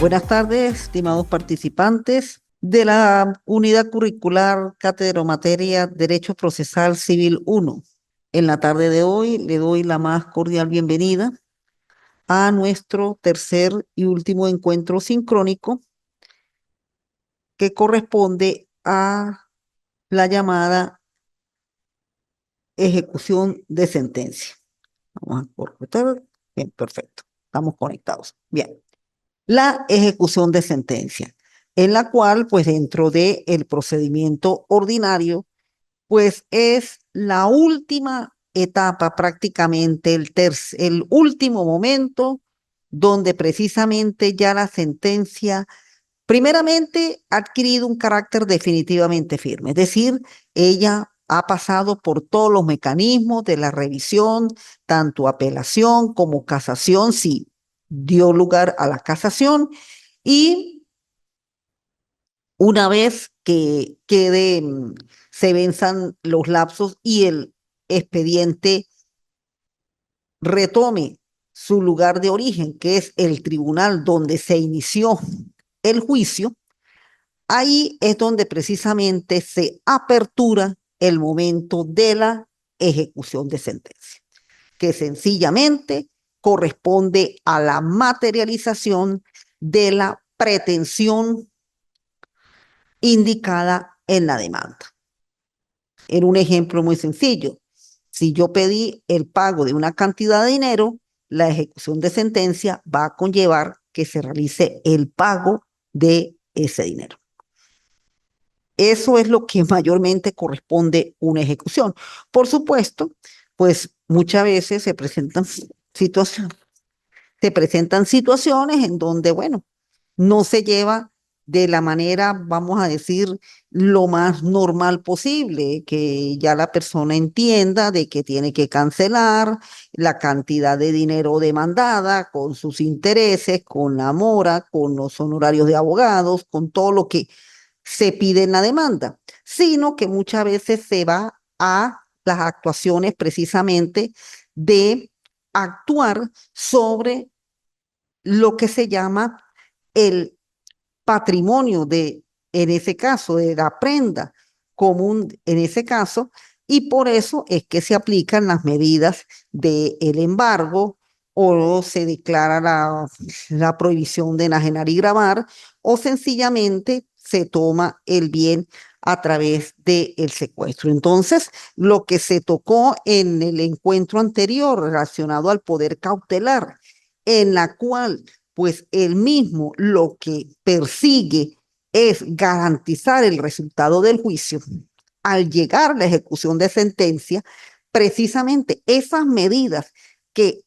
Buenas tardes, estimados participantes de la unidad curricular Cátedra o Materia Derecho Procesal Civil 1. En la tarde de hoy le doy la más cordial bienvenida a nuestro tercer y último encuentro sincrónico que corresponde a la llamada ejecución de sentencia. Vamos a cortar. Bien, perfecto. Estamos conectados. Bien. La ejecución de sentencia, en la cual, pues dentro del procedimiento ordinario, pues es la última etapa, prácticamente el último momento donde precisamente ya la sentencia, primeramente, ha adquirido un carácter definitivamente firme, es decir, ella ha pasado por todos los mecanismos de la revisión, tanto apelación como casación, si dio lugar a la casación, y una vez que se venzan los lapsos y el expediente retome su lugar de origen, que es el tribunal donde se inició el juicio, ahí es donde precisamente se apertura el momento de la ejecución de sentencia, que sencillamente corresponde a la materialización de la pretensión indicada en la demanda. En un ejemplo muy sencillo, si yo pedí el pago de una cantidad de dinero, la ejecución de sentencia va a conllevar que se realice el pago de ese dinero. Eso es lo que mayormente corresponde a una ejecución. Por supuesto, pues muchas veces se presentan situaciones en donde, bueno, no se lleva de la manera, vamos a decir, lo más normal posible, que ya la persona entienda de que tiene que cancelar la cantidad de dinero demandada con sus intereses, con la mora, con los honorarios de abogados, con todo lo que se pide en la demanda, sino que muchas veces se va a las actuaciones precisamente de actuar sobre lo que se llama el patrimonio en ese caso, de la prenda común en ese caso, y por eso es que se aplican las medidas del embargo o se declara la prohibición de enajenar y gravar, o sencillamente se toma el bien a través del secuestro. Entonces, lo que se tocó en el encuentro anterior relacionado al poder cautelar, en la cual pues él mismo lo que persigue es garantizar el resultado del juicio. Al llegar a la ejecución de sentencia, precisamente esas medidas que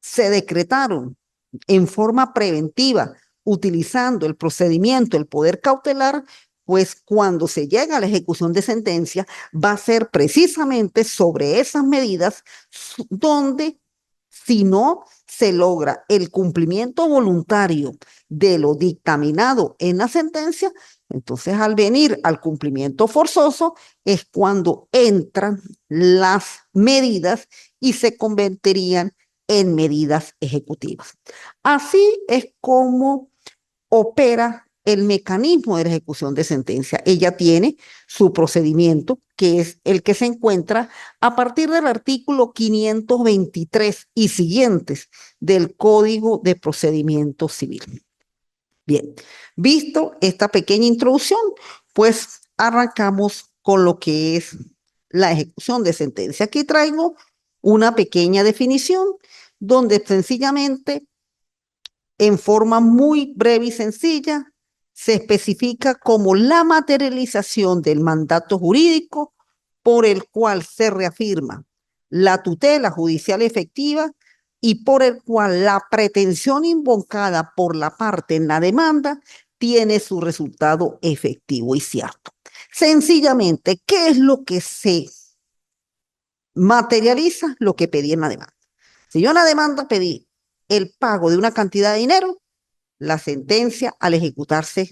se decretaron en forma preventiva, utilizando el procedimiento, el poder cautelar, pues cuando se llega a la ejecución de sentencia, va a ser precisamente sobre esas medidas donde, si no se logra el cumplimiento voluntario de lo dictaminado en la sentencia, entonces al venir al cumplimiento forzoso es cuando entran las medidas y se convertirían en medidas ejecutivas. Así es como opera el mecanismo de la ejecución de sentencia. Ella tiene su procedimiento, que es el que se encuentra a partir del artículo 523 y siguientes del Código de Procedimiento Civil. Bien, visto esta pequeña introducción, pues arrancamos con lo que es la ejecución de sentencia. Aquí traigo una pequeña definición donde sencillamente, en forma muy breve y sencilla, se especifica como la materialización del mandato jurídico por el cual se reafirma la tutela judicial efectiva y por el cual la pretensión invocada por la parte en la demanda tiene su resultado efectivo y cierto. Sencillamente, ¿qué es lo que se materializa? Lo que pedí en la demanda. Si yo en la demanda pedí el pago de una cantidad de dinero, la sentencia al ejecutarse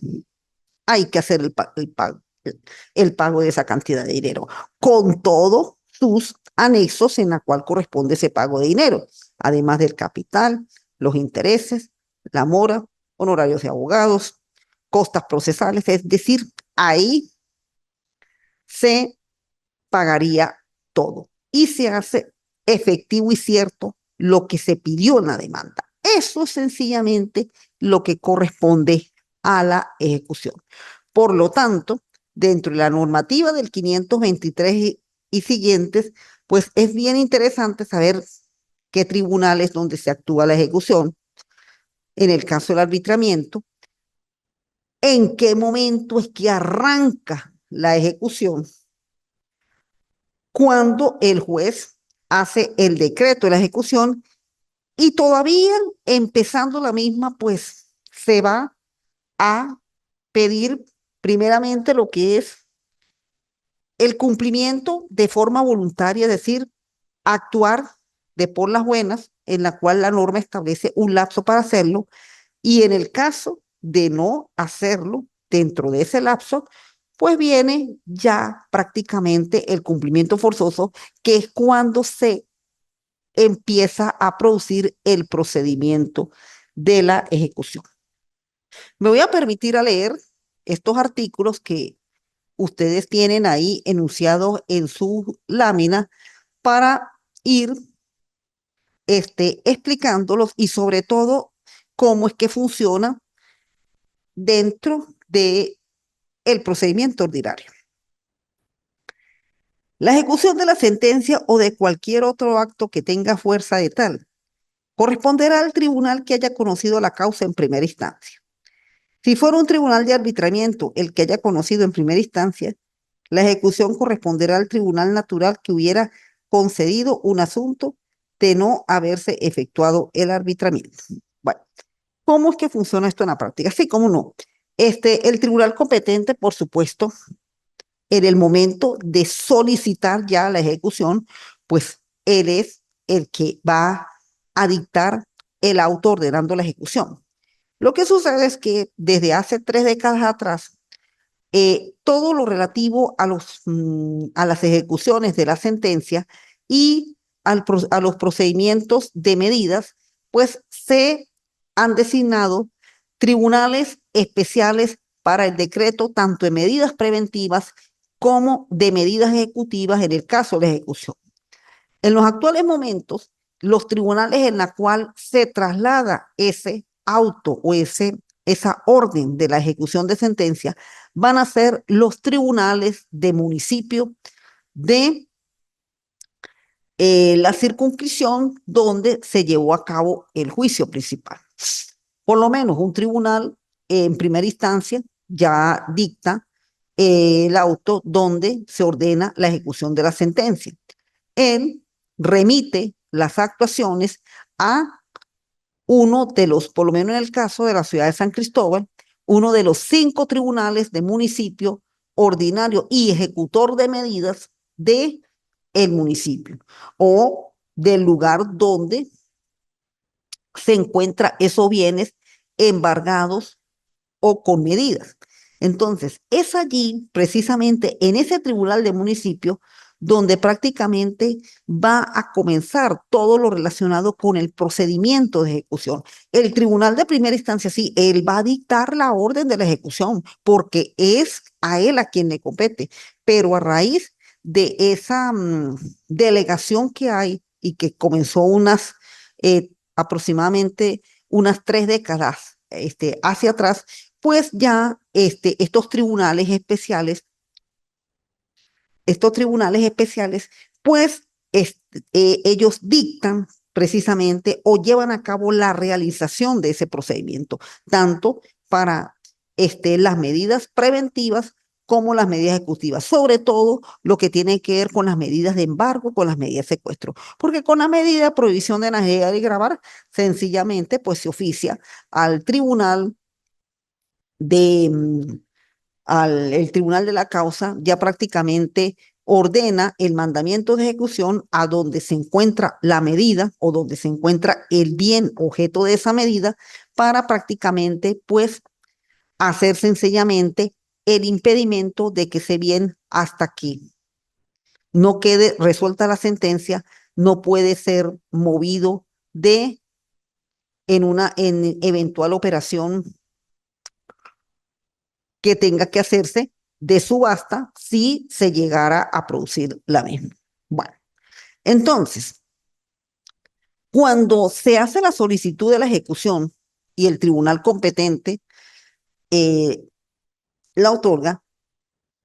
hay que hacer el pago de esa cantidad de dinero, con todos sus anexos en la cual corresponde ese pago de dinero, además del capital, los intereses, la mora honorarios de abogados, costas procesales, es decir, ahí se pagaría todo y se hace efectivo y cierto lo que se pidió en la demanda. Eso es sencillamente lo que corresponde a la ejecución. Por lo tanto, dentro de la normativa del 523 y siguientes, pues es bien interesante saber qué tribunales donde se actúa la ejecución, en el caso del arbitramiento, en qué momento es que arranca la ejecución, cuando el juez hace el decreto de la ejecución y todavía empezando la misma, pues se va a pedir primeramente lo que es el cumplimiento de forma voluntaria, es decir, actuar de por las buenas, en la cual la norma establece un lapso para hacerlo, y en el caso de no hacerlo dentro de ese lapso, pues viene ya prácticamente el cumplimiento forzoso, que es cuando se empieza a producir el procedimiento de la ejecución. Me voy a permitir a leer estos artículos que ustedes tienen ahí enunciados en su lámina para ir explicándolos y sobre todo cómo es que funciona dentro de el procedimiento ordinario. La ejecución de la sentencia o de cualquier otro acto que tenga fuerza de tal corresponderá al tribunal que haya conocido la causa en primera instancia. Si fuera un tribunal de arbitramiento el que haya conocido en primera instancia, la ejecución corresponderá al tribunal natural que hubiera concedido un asunto de no haberse efectuado el arbitramiento. Bueno, ¿cómo es que funciona esto en la práctica? Sí, cómo no. El tribunal competente, por supuesto, en el momento de solicitar ya la ejecución, pues él es el que va a dictar el auto ordenando la ejecución. Lo que sucede es que desde hace 3 décadas atrás, todo lo relativo a las ejecuciones de la sentencia y a los procedimientos de medidas, pues se han designado tribunales especiales para el decreto tanto de medidas preventivas como de medidas ejecutivas en el caso de la ejecución. En los actuales momentos, los tribunales en la cual se traslada ese auto o esa orden de la ejecución de sentencia van a ser los tribunales de municipio de la circunscripción donde se llevó a cabo el juicio principal. Por lo menos un tribunal en primera instancia ya dicta el auto donde se ordena la ejecución de la sentencia. Él remite las actuaciones a uno de los, por lo menos en el caso de la ciudad de San Cristóbal, uno de los 5 tribunales de municipio ordinario y ejecutor de medidas de el municipio o del lugar donde se encuentran esos bienes embargados o con medidas. Entonces, es allí, precisamente en ese tribunal de municipio, donde prácticamente va a comenzar todo lo relacionado con el procedimiento de ejecución. El tribunal de primera instancia, sí, él va a dictar la orden de la ejecución, porque es a él a quien le compete, pero a raíz de esa delegación que hay y que comenzó aproximadamente unas 3 décadas hacia atrás, pues ya estos tribunales especiales, pues ellos dictan precisamente o llevan a cabo la realización de ese procedimiento, tanto para las medidas preventivas como las medidas ejecutivas, sobre todo lo que tiene que ver con las medidas de embargo, con las medidas de secuestro, porque con la medida de prohibición de enajear y grabar, sencillamente pues se oficia al tribunal de, el tribunal de la causa ya prácticamente ordena el mandamiento de ejecución a donde se encuentra la medida o donde se encuentra el bien objeto de esa medida para prácticamente pues hacer sencillamente el impedimento de que ese bien hasta que no quede resuelta la sentencia no puede ser movido de en eventual operación que tenga que hacerse de subasta si se llegara a producir la misma. Bueno, entonces, cuando se hace la solicitud de la ejecución y el tribunal competente eh, la otorga,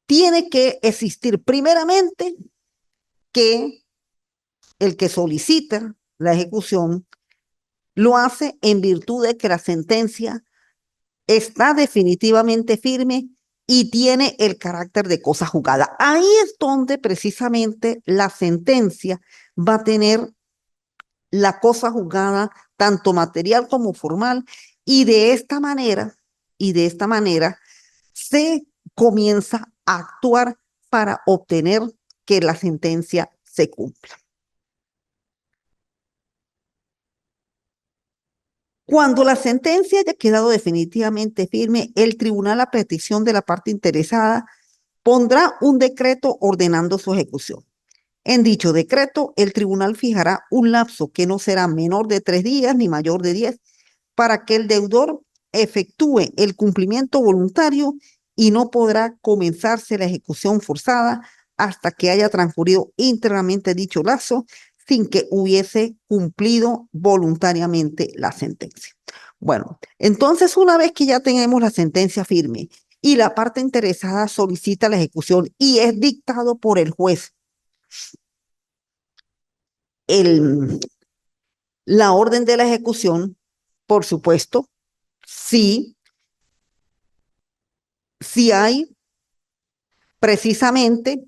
tiene que existir primeramente que el que solicita la ejecución lo hace en virtud de que la sentencia está definitivamente firme y tiene el carácter de cosa juzgada. Ahí es donde precisamente la sentencia va a tener la cosa juzgada, tanto material como formal, y de esta manera se comienza a actuar para obtener que la sentencia se cumpla. Cuando la sentencia haya quedado definitivamente firme, el tribunal, a petición de la parte interesada, pondrá un decreto ordenando su ejecución. En dicho decreto, el tribunal fijará un lapso que no será menor de 3 días ni mayor de 10 para que el deudor efectúe el cumplimiento voluntario y no podrá comenzarse la ejecución forzada hasta que haya transcurrido íntegramente dicho lapso sin que hubiese cumplido voluntariamente la sentencia. Bueno, entonces una vez que ya tenemos la sentencia firme y la parte interesada solicita la ejecución y es dictado por el juez el, la orden de la ejecución, por supuesto, sí, sí hay precisamente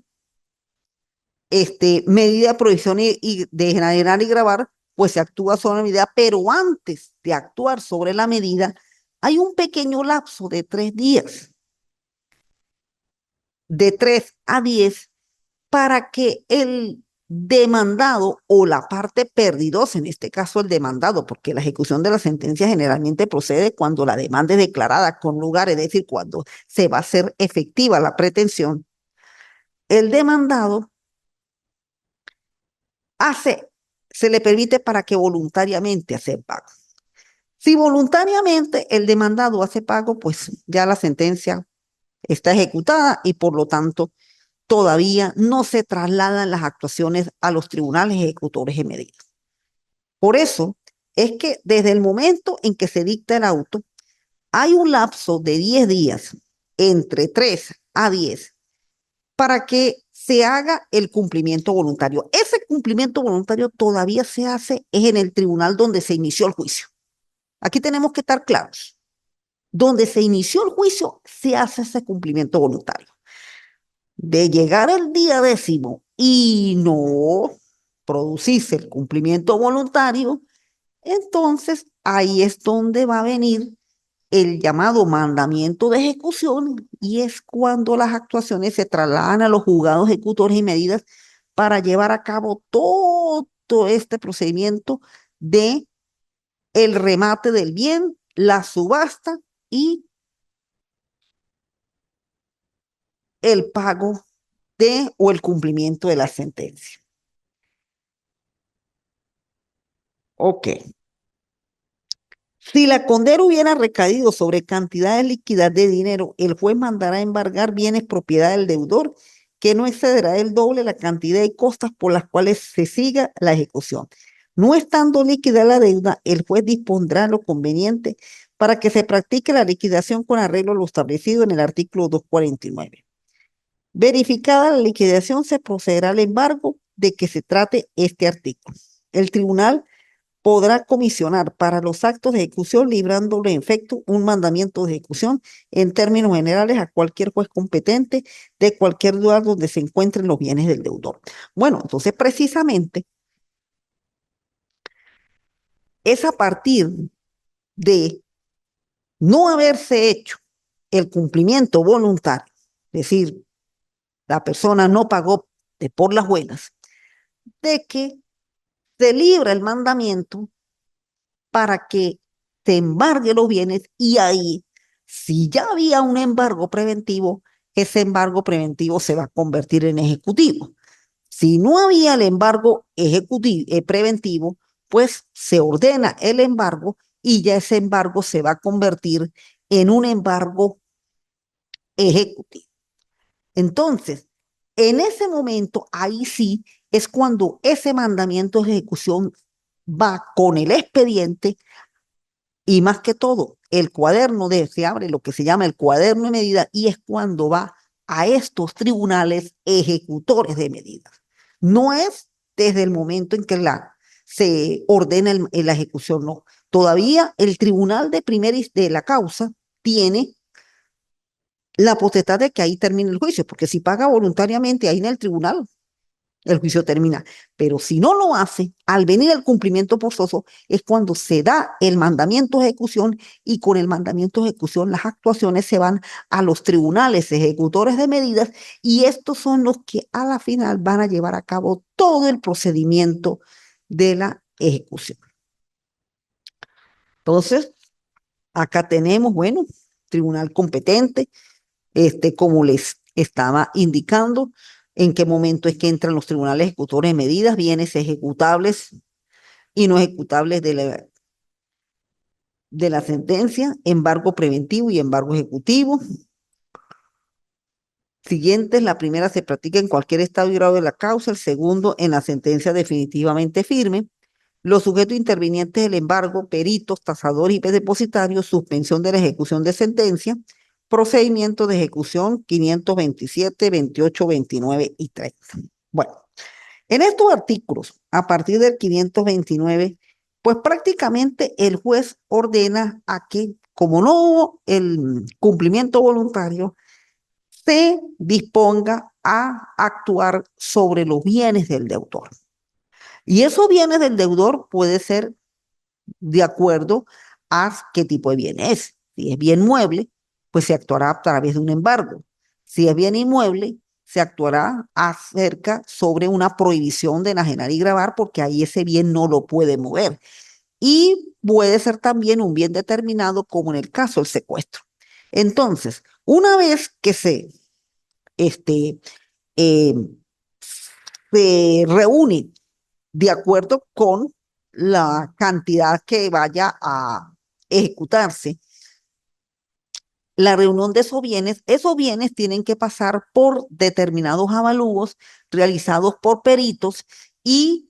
medida de prohibición y de generar y grabar, pues se actúa sobre la medida, pero antes de actuar sobre la medida, hay un pequeño lapso de 3 días, de 3 a 10, para que el demandado o la parte perdidosa, en este caso el demandado, porque la ejecución de la sentencia generalmente procede cuando la demanda es declarada con lugar, es decir, cuando se va a hacer efectiva la pretensión, el demandado hace, se le permite para que voluntariamente hace pago. Si voluntariamente el demandado hace pago, pues ya la sentencia está ejecutada y por lo tanto todavía no se trasladan las actuaciones a los tribunales ejecutores de medidas. Por eso es que desde el momento en que se dicta el auto, hay un lapso de 10 días, entre 3 a 10, para que se haga el cumplimiento voluntario. Ese cumplimiento voluntario todavía se hace es en el tribunal donde se inició el juicio. Aquí tenemos que estar claros. Donde se inició el juicio, se hace ese cumplimiento voluntario. De llegar el día 10º y no producirse el cumplimiento voluntario, entonces ahí es donde va a venir el llamado mandamiento de ejecución y es cuando las actuaciones se trasladan a los juzgados ejecutores y medidas para llevar a cabo todo este procedimiento de el remate del bien, la subasta y el pago de o el cumplimiento de la sentencia. Ok. Si la condena hubiera recaído sobre cantidades líquidas de dinero, el juez mandará embargar bienes propiedad del deudor que no excederá el doble la cantidad de costas por las cuales se siga la ejecución. No estando líquida la deuda, el juez dispondrá lo conveniente para que se practique la liquidación con arreglo a lo establecido en el artículo 249. Verificada la liquidación, se procederá al embargo de que se trate este artículo. El tribunal podrá comisionar para los actos de ejecución, librándole en efecto un mandamiento de ejecución en términos generales a cualquier juez competente de cualquier lugar donde se encuentren los bienes del deudor. Bueno, entonces precisamente es a partir de no haberse hecho el cumplimiento voluntario, es decir, la persona no pagó de por las buenas, de que se libra el mandamiento para que se embargue los bienes y ahí, si ya había un embargo preventivo, ese embargo preventivo se va a convertir en ejecutivo. Si no había el embargo ejecutivo, preventivo, pues se ordena el embargo y ya ese embargo se va a convertir en un embargo ejecutivo. Entonces, en ese momento, ahí sí es cuando ese mandamiento de ejecución va con el expediente y más que todo, el cuaderno se abre lo que se llama el cuaderno de medida y es cuando va a estos tribunales ejecutores de medidas. No es desde el momento en que se ordena la ejecución, no. Todavía el tribunal de la causa tiene la potestad de que ahí termine el juicio, porque si paga voluntariamente ahí en el tribunal, el juicio termina. Pero si no lo hace, al venir el cumplimiento forzoso, es cuando se da el mandamiento de ejecución y con el mandamiento de ejecución las actuaciones se van a los tribunales ejecutores de medidas y estos son los que a la final van a llevar a cabo todo el procedimiento de la ejecución. Entonces, acá tenemos, bueno, tribunal competente, como les estaba indicando, en qué momento es que entran los tribunales ejecutores de medidas, bienes ejecutables y no ejecutables de la sentencia, embargo preventivo y embargo ejecutivo. Siguientes, la primera se practica en cualquier estado y grado de la causa, el segundo en la sentencia definitivamente firme. Los sujetos intervinientes del embargo, peritos, tasadores y depositarios, suspensión de la ejecución de sentencia, procedimiento de ejecución 527, 28, 29 y 30. Bueno, en estos artículos, a partir del 529, pues prácticamente el juez ordena a que, como no hubo el cumplimiento voluntario, se disponga a actuar sobre los bienes del deudor. Y esos bienes del deudor puede ser de acuerdo a qué tipo de bien es. Si es bien mueble, pues se actuará a través de un embargo. Si es bien inmueble, se actuará acerca sobre una prohibición de enajenar y gravar, porque ahí ese bien no lo puede mover. Y puede ser también un bien determinado, como en el caso del secuestro. Entonces, una vez que este, eh, se reúne de acuerdo con la cantidad que vaya a ejecutarse, la reunión de esos bienes tienen que pasar por determinados avalúos realizados por peritos y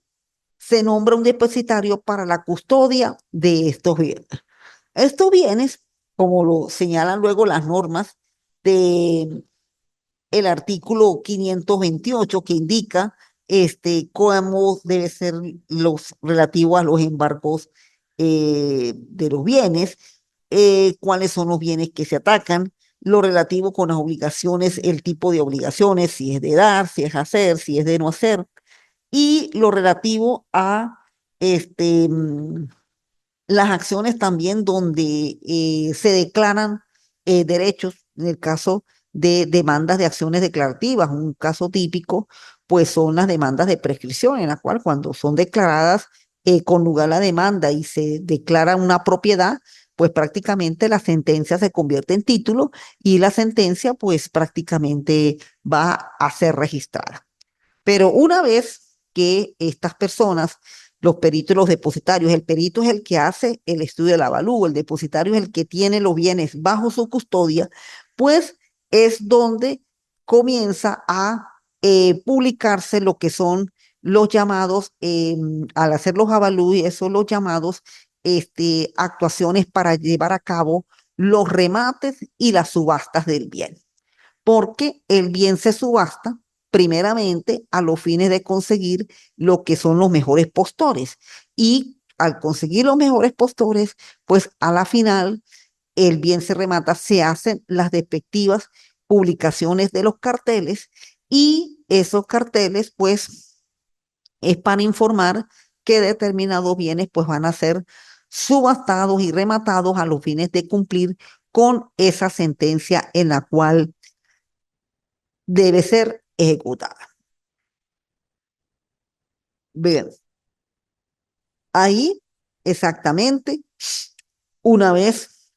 se nombra un depositario para la custodia de estos bienes. Estos bienes, como lo señalan luego las normas de el artículo 528 que indica cómo debe ser los relativos a los embargos de los bienes, cuáles son los bienes que se atacan, lo relativo con las obligaciones, el tipo de obligaciones, si es de dar, si es hacer, si es de no hacer, y lo relativo a este, mm, las acciones también donde se declaran derechos, en el caso de demandas de acciones declarativas. Un caso típico, pues son las demandas de prescripción, en la cual cuando son declaradas con lugar a la demanda y se declara una propiedad, pues prácticamente la sentencia se convierte en título y la sentencia pues prácticamente va a ser registrada. Pero una vez que estas personas, los peritos y los depositarios, el perito es el que hace el estudio del avalúo, el depositario es el que tiene los bienes bajo su custodia, pues es donde comienza a publicarse lo que son los llamados, al hacer los avalúos, esos los llamados actuaciones para llevar a cabo los remates y las subastas del bien, porque el bien se subasta primeramente a los fines de conseguir lo que son los mejores postores. Y al conseguir los mejores postores, pues a la final el bien se remata, se hacen las respectivas publicaciones de los carteles y esos carteles pues es para informar que determinados bienes pues van a ser subastados y rematados a los fines de cumplir con esa sentencia en la cual debe ser ejecutada. Bien, ahí exactamente, una vez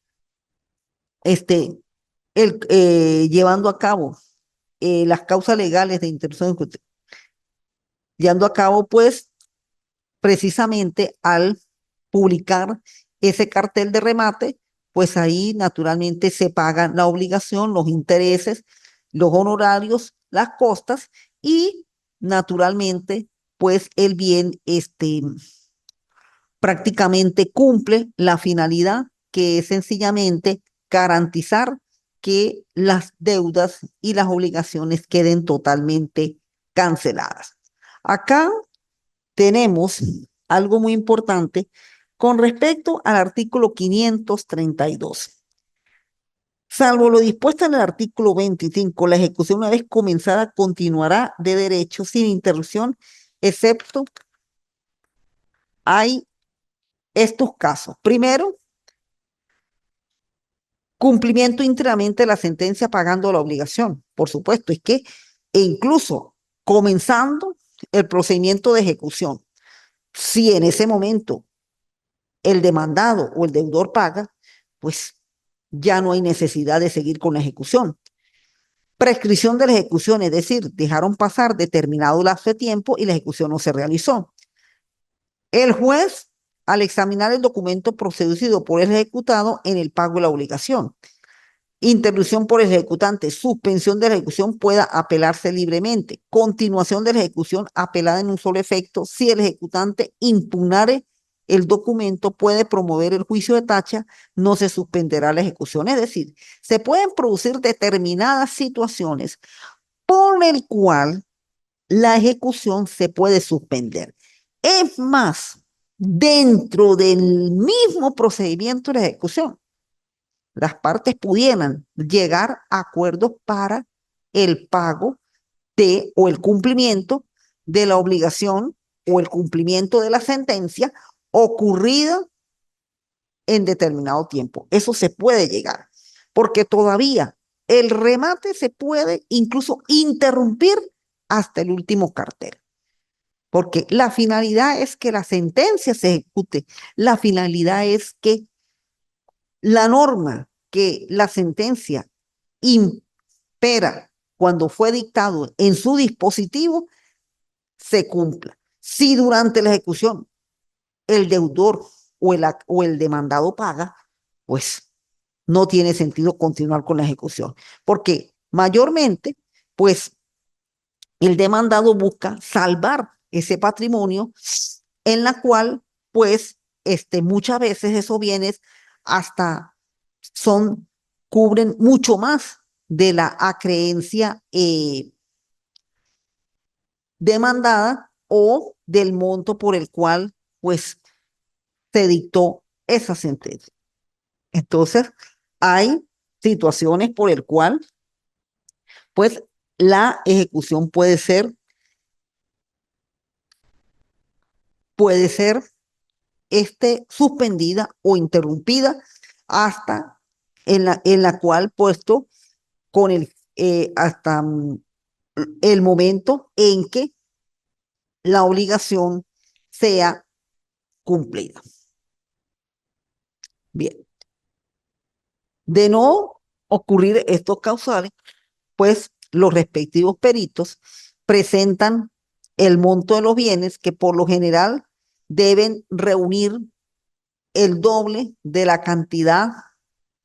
llevando a cabo las causas legales de interrupción, llevando a cabo pues precisamente al publicar ese cartel de remate, pues ahí naturalmente se pagan la obligación, los intereses, los honorarios, las costas y naturalmente pues el bien prácticamente cumple la finalidad que es sencillamente garantizar que las deudas y las obligaciones queden totalmente canceladas. Acá tenemos algo muy importante con respecto al artículo 532. Salvo lo dispuesto en el artículo 25, la ejecución una vez comenzada continuará de derecho sin interrupción, excepto hay estos casos. Primero, cumplimiento íntegramente de la sentencia pagando la obligación. Por supuesto, es que incluso comenzando el procedimiento de ejecución, si en ese momento el demandado o el deudor paga, pues ya no hay necesidad de seguir con la ejecución. Prescripción de la ejecución, es decir, dejaron pasar determinado lapso de tiempo y la ejecución no se realizó. El juez, al examinar el documento producido por el ejecutado en el pago de la obligación, interrupción por el ejecutante, suspensión de la ejecución pueda apelarse libremente, continuación de la ejecución apelada en un solo efecto, si el ejecutante impugnare el documento puede promover el juicio de tacha, no se suspenderá la ejecución. Es decir, se pueden producir determinadas situaciones por el cual la ejecución se puede suspender. Es más, dentro del mismo procedimiento de ejecución, las partes pudieran llegar a acuerdos para el pago de o el cumplimiento de la obligación o el cumplimiento de la sentencia ocurrida en determinado tiempo. Eso se puede llegar, porque todavía el remate se puede incluso interrumpir hasta el último cartel, porque la finalidad es que la sentencia se ejecute, la finalidad es que la norma que la sentencia impera cuando fue dictado en su dispositivo se cumpla. Si durante la ejecución el deudor o el demandado paga, pues no tiene sentido continuar con la ejecución, porque mayormente, pues el demandado busca salvar ese patrimonio en la cual, pues, muchas veces esos bienes hasta son, cubren mucho más de la acreencia demandada o del monto por el cual, pues, se dictó esa sentencia. Entonces, hay situaciones por el cual, pues, la ejecución puede ser suspendida o interrumpida hasta en la cual puesto con hasta el momento en que la obligación sea cumplida. Bien, de no ocurrir estos causales, pues los respectivos peritos presentan el monto de los bienes que por lo general deben reunir el doble de la cantidad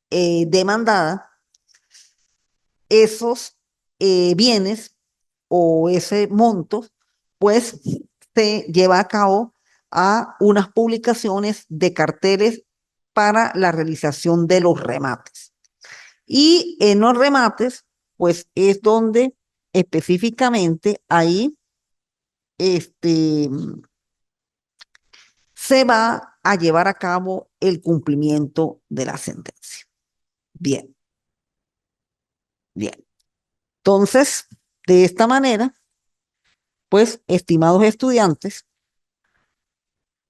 demandada. Esos bienes o ese monto, pues se lleva a cabo a unas publicaciones de carteles para la realización de los remates. Y en los remates, pues es donde específicamente ahí se va a llevar a cabo el cumplimiento de la sentencia. Bien, bien. Entonces, de esta manera, pues, estimados estudiantes,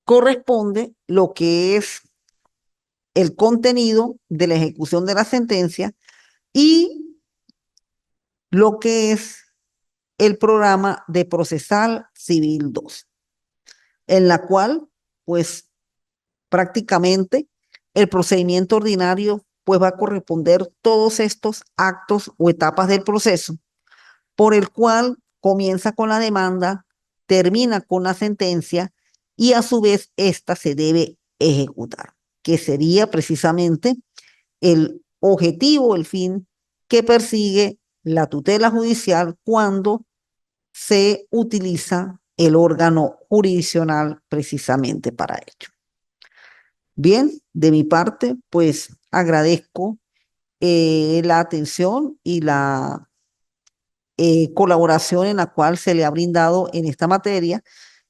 corresponde lo que es el contenido de la ejecución de la sentencia y lo que es el programa de procesal civil 2, en la cual, pues, prácticamente el procedimiento ordinario, pues, va a corresponder todos estos actos o etapas del proceso, por el cual comienza con la demanda, termina con la sentencia y a su vez esta se debe ejecutar. que sería precisamente el objetivo, el fin que persigue la tutela judicial cuando se utiliza el órgano jurisdiccional precisamente para ello. Bien, de mi parte, pues agradezco la atención y la colaboración en la cual se le ha brindado en esta materia.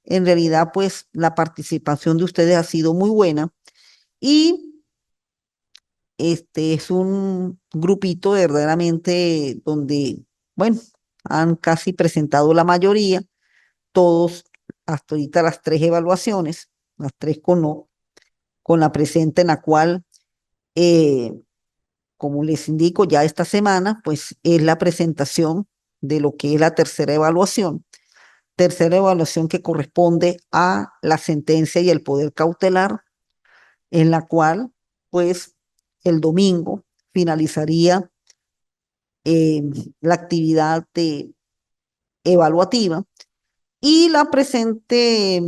En realidad, pues la participación de ustedes ha sido muy buena y este es un grupito verdaderamente donde, bueno, han casi presentado la mayoría, todos, hasta ahorita las tres evaluaciones, las tres con la presente en la cual, eh, como les indico, ya esta semana, pues es la presentación de lo que es la tercera evaluación que corresponde a la sentencia y el poder cautelar, en la cual, pues, el domingo finalizaría eh, la actividad evaluativa y el presente,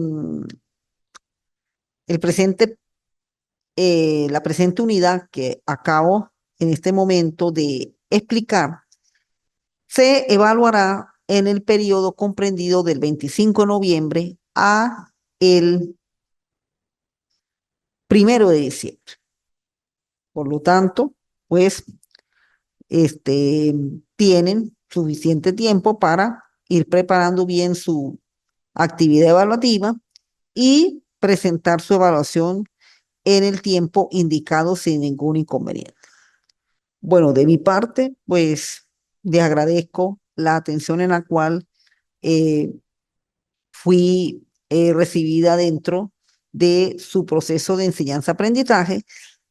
la presente unidad que acabo en este momento de explicar se evaluará en el periodo comprendido del 25 de noviembre a el 1 de diciembre. Por lo tanto, pues tienen suficiente tiempo para ir preparando bien su actividad evaluativa y presentar su evaluación en el tiempo indicado sin ningún inconveniente. Bueno, de mi parte, pues les agradezco la atención en la cual eh, fui recibida dentro de su proceso de enseñanza-aprendizaje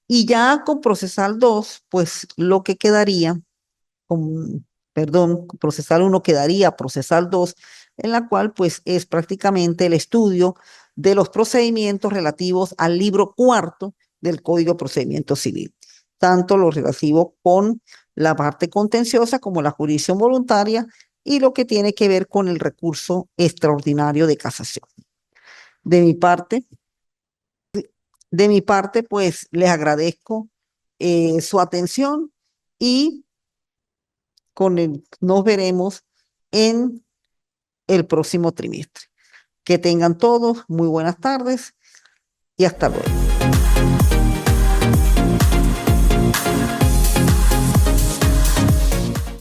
y ya con Procesal 2, pues lo que quedaría con, perdón, Procesal 1 quedaría Procesal 2, en la cual pues es prácticamente el estudio de los procedimientos relativos al libro cuarto del Código de Procedimiento Civil, tanto lo relativo con la parte contenciosa como la jurisdicción voluntaria y lo que tiene que ver con el recurso extraordinario de casación. De mi parte, pues les agradezco su atención y nos veremos en el próximo trimestre. Que tengan todos muy buenas tardes y hasta luego.